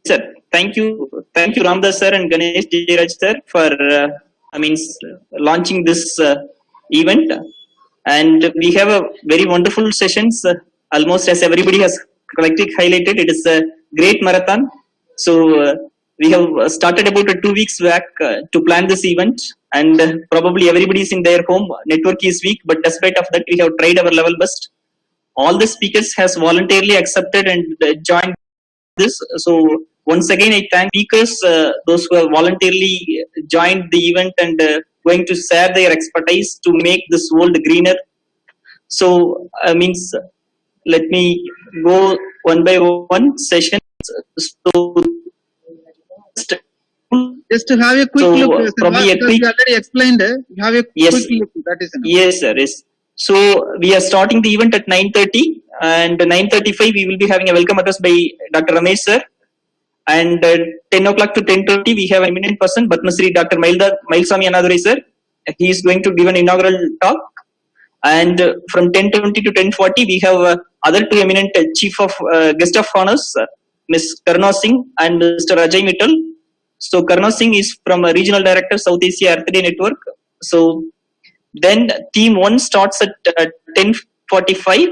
Sir, thank you Ramdas sir and Ganesh Jairaj sir for launching this event, and we have a very wonderful sessions. Almost as everybody has collectively highlighted, it is a great marathon. So we have started about 2 weeks back to plan this event, and probably everybody is in their home. Network is weak, but despite of that, we have tried our level best. All the speakers has voluntarily accepted and joined this. So once again, I thank speakers, those who have voluntarily joined the event and going to share their expertise to make this world greener. So let me go one by one session. So just to have a quick look, probably a quick, you already explained. You have a yes, quick look. That is enough. Yes, sir. Yes. So we are starting the event at 9:30, and 9:35 we will be having a welcome address by Dr. Ramesh sir, and 10 o'clock to 10:30 we have an eminent person, Padmasri Dr. Mailswamy Anadure sir. He is going to give an inaugural talk, and from 10:20 to 10:40 we have other two eminent chief of guest of honors, Ms. Karna Singh and Mr. Ajay Mittal. So Karna Singh is from a regional director, South Asia Earth Day Network. So then theme 1 starts at 10:45.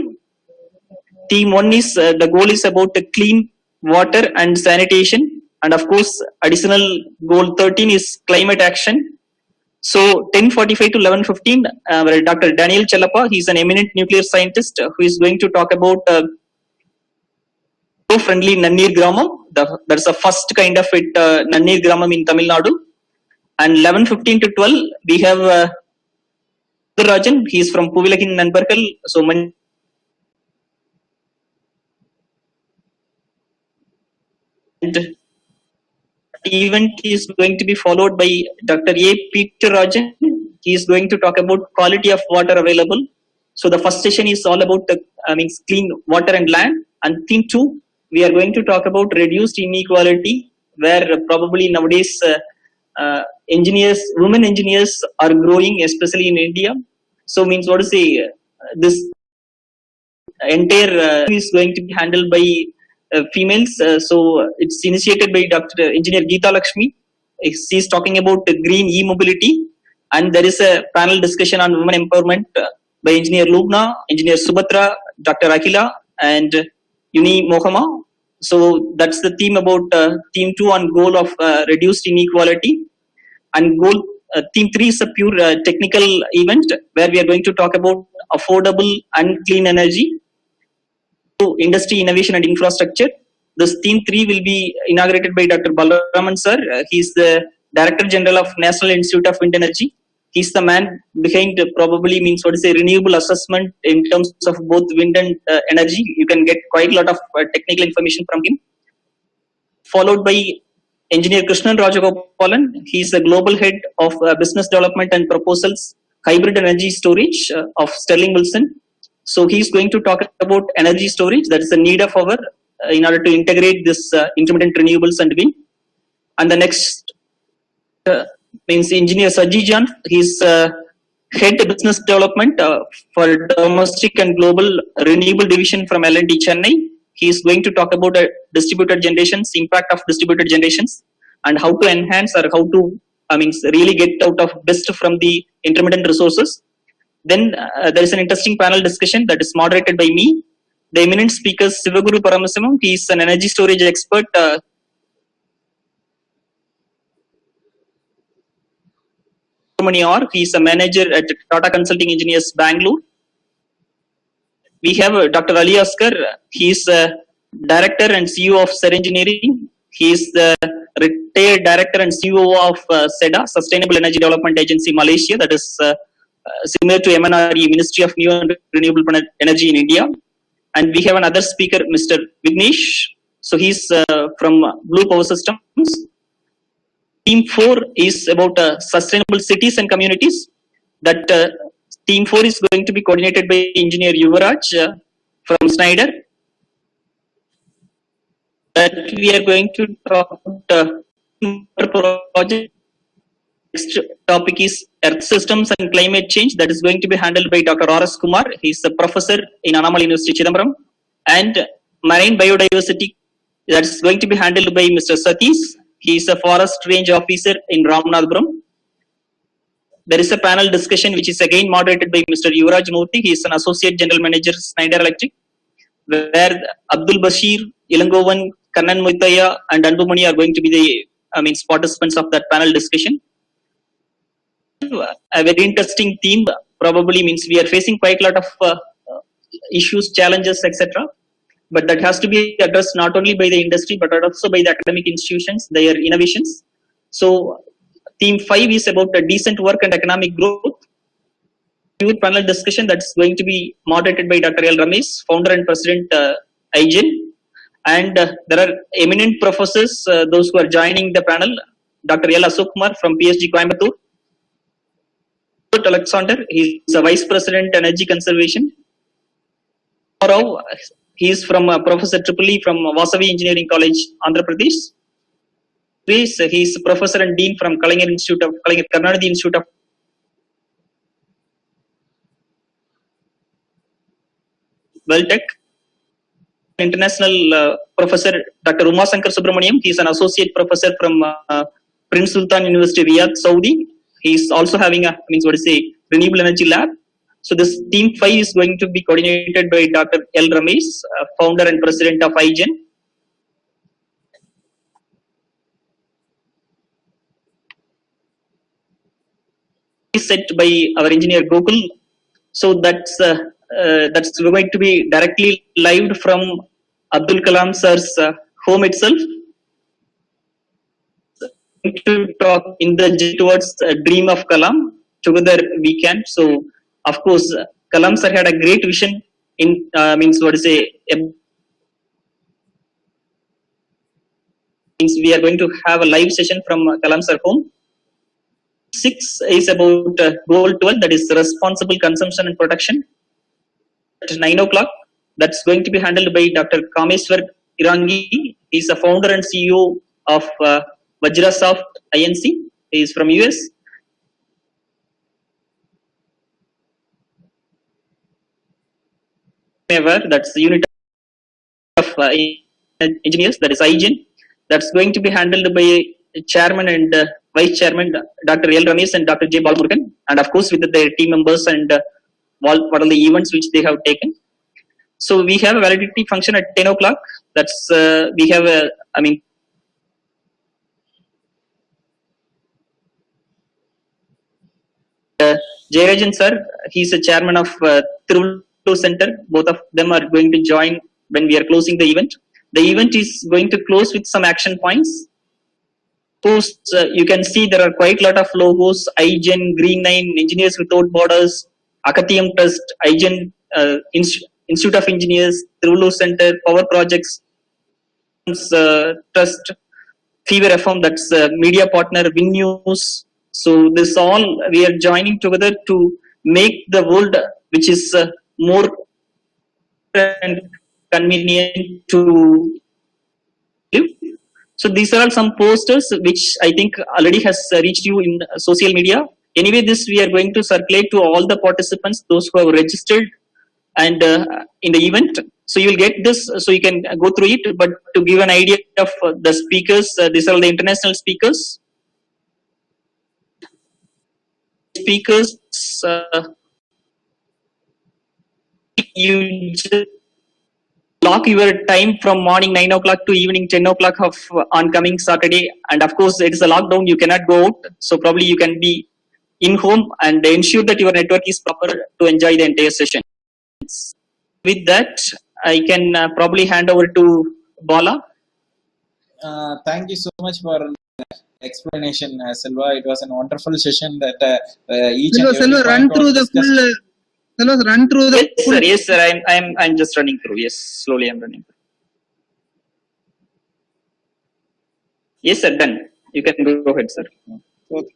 Theme 1 is the goal is about clean water and sanitation, and of course additional goal 13 is climate action. So 10:45 to 11:15, Dr. Daniel Chellappa, he is an eminent nuclear scientist who is going to talk about friendly Nannir Gramam. That's the first kind of it, Nannir Gramam in Tamil Nadu. And 11:15 to 12 we have Rajan. He is from Puvilakin Nanbarkal. So and event is going to be followed by Dr. A. Peter Rajan. He is going to talk about quality of water available. So the first session is all about the clean water and land. And theme 2, we are going to talk about reduced inequality, where probably nowadays women engineers are growing, especially in India. So means what to say, this entire is going to be handled by females. So it's initiated by Dr. Engineer Geeta Lakshmi. She is talking about green e-mobility, and there is a panel discussion on women empowerment by Engineer Lubna, Engineer Subhatra, Dr. Akila, and Uni Mohama. So that's the theme about theme 2 on goal of reduced inequality. And goal theme 3 is a pure technical event where we are going to talk about affordable and clean energy, industry, innovation and infrastructure. This theme 3 will be inaugurated by Dr. Balaraman sir. He is the Director General of National Institute of Wind Energy. He is the man behind probably means what is a renewable assessment in terms of both wind and energy. You can get quite a lot of technical information from him. Followed by Engineer Krishnan Rajagopalan. He is the Global Head of Business Development and Proposals, Hybrid Energy Storage of Sterling Wilson. So he is going to talk about energy storage. That is the need of our in order to integrate this intermittent renewables and wind. And the next means Engineer Saji Jan. He is Head Business Development for Domestic and Global Renewable Division from L&D Chennai. He is going to talk about distributed generations, impact of distributed generations, and how to enhance or how to really get out of best from the intermittent resources. Then there is an interesting panel discussion that is moderated by me. The eminent speakers Sivaguru Paramasimam. He is an energy storage expert. He is a manager at Tata Consulting Engineers, Bangalore. We have Dr. Ali Askar. He is Director and CEO of SER Engineering. He is the retired Director and CEO of SEDA, Sustainable Energy Development Agency, Malaysia. That is similar to MNRE, Ministry of New and Renewable Energy in India. And we have another speaker, Mr. Vignesh. So he is from Blue Power Systems. Theme 4 is about sustainable cities and communities. That Theme 4 is going to be coordinated by Engineer Yuvaraj from Snyder. That we are going to talk about project. Next topic is Earth Systems and Climate Change. That is going to be handled by Dr. R.S. Kumar. He is a professor in Annamalai University, Chidambaram. And Marine Biodiversity, that is going to be handled by Mr. Satish. He is a Forest Range Officer in Ramanathapuram. There is a panel discussion which is again moderated by Mr. Yuvraj Murthy. He is an Associate General Manager, Schneider Electric, where Abdul Bashir, Ilangovan, Kannan Muitaya and Andumani are going to be the participants of that panel discussion. A very interesting theme probably means we are facing quite a lot of issues, challenges, etc. But that has to be addressed not only by the industry but also by the academic institutions, their innovations. So theme 5 is about the decent work and economic growth. Panel discussion that's going to be moderated by Dr. L. Ramesh, founder and president IGEN. And there are eminent professors, those who are joining the panel. Dr. L. Asukkumar from PSG Coimbatore. Alexander, he is a vice president energy conservation. Rao, he is from Professor Tripoli from Vasavi Engineering College, Andhra Pradesh. He is professor and dean from Karnataka Institute of Tech. International professor Dr. Uma Shankar Subramaniam, he is an associate professor from Prince Sultan University, Riyadh, Saudi. He is also having a renewable energy lab. So this team 5 is going to be coordinated by Dr. L. Ramesh, founder and president of IGEN. Set by our engineer Gokul. So that's going to be directly live from Abdul Kalam sir's home itself. To talk in the towards dream of Kalam. Together we can. So of course, Kalam sir had a great vision in means we are going to have a live session from Kalam sir home. 6 is about goal 12, that is responsible consumption and protection. At 9 o'clock, that's going to be handled by Dr. Kameswar Irangi. He is the founder and CEO of Vajrasoft Inc. He is from US. That's the unit of engineers, that is IGEN. That's going to be handled by chairman and vice chairman Dr. L. Ramesh and Dr.J. Balamurugan, and of course with their team members and what are the events which they have taken. So we have a validity function at 10 o'clock. That's we have a Jayarajan sir, he's a chairman of Tiruvallur Center. Both of them are going to join when we are closing the event. The event is going to close with some action points. You can see there are quite a lot of logos: IGEN, Green 9, Engineers Without Borders, Akatiyam Trust, IGEN, Institute of Engineers, Tiruvallur Center, Power Projects Trust, Fever FM, that's media partner, Win News. So this all we are joining together to make the world which is more and convenient to live. So these are all some posters which I think already has reached you in social media. Anyway, this we are going to circulate to all the participants, those who have registered and in the event. So you will get this, so you can go through it. But to give an idea of the speakers, these are the international speakers. You just block your time from morning 9 o'clock to evening 10 o'clock of on coming Saturday. And of course, it is a lockdown, you cannot go out. So probably you can be in home and ensure that your network is proper to enjoy the entire session. With that, I can probably hand over to Bala. Thank you so much for explanation, Selva. It was a wonderful session that each and every Selva, run through the full. Selva, run through the. Yes, sir. Yes, sir. I'm just running through. Yes, slowly I'm running through. Yes, sir. Done. You can go ahead, sir. Okay.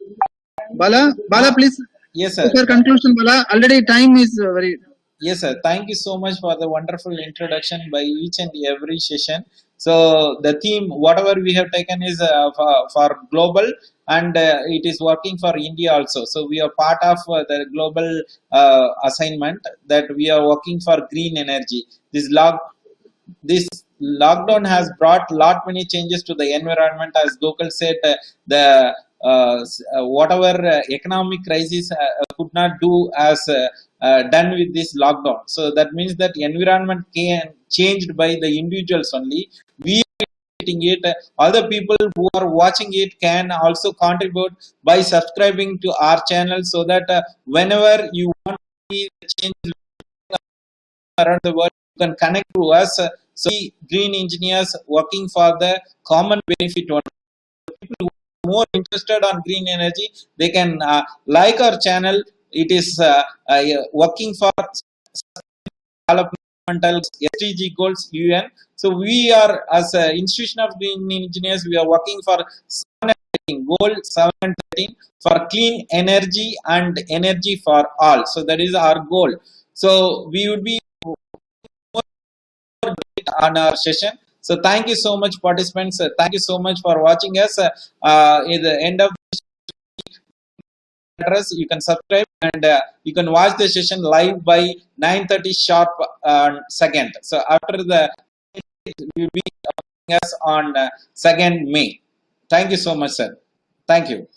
Bala, please. Yes, sir. For conclusion, Bala. Already time is very. Yes, sir. Thank you so much for the wonderful introduction by each and every session. So the theme, whatever we have taken, is for global, and it is working for India also. So we are part of the global assignment that we are working for green energy. This lockdown has brought many changes to the environment. As Gokul said, whatever economic crisis could not do as done with this lockdown. So that means that environment changed by the individuals only. We appreciating it. All the people who are watching it can also contribute by subscribing to our channel, so that whenever you want to see the change around the world, you can connect to us. So we green engineers working for the common benefit. People who are more interested on green energy, they can like our channel. It is working for developmental SDG goals UN. So we are, as an institution of green engineers, we are working for 7 goal 713 for clean energy and energy for all. So that is our goal. So we would be on our session. So thank you so much, participants. Thank you so much for watching us. At the end of the address, you can subscribe, and you can watch the session live by 9:30 sharp second. So after the we will be watching us on 2nd May. Thank you so much, sir. Thank you.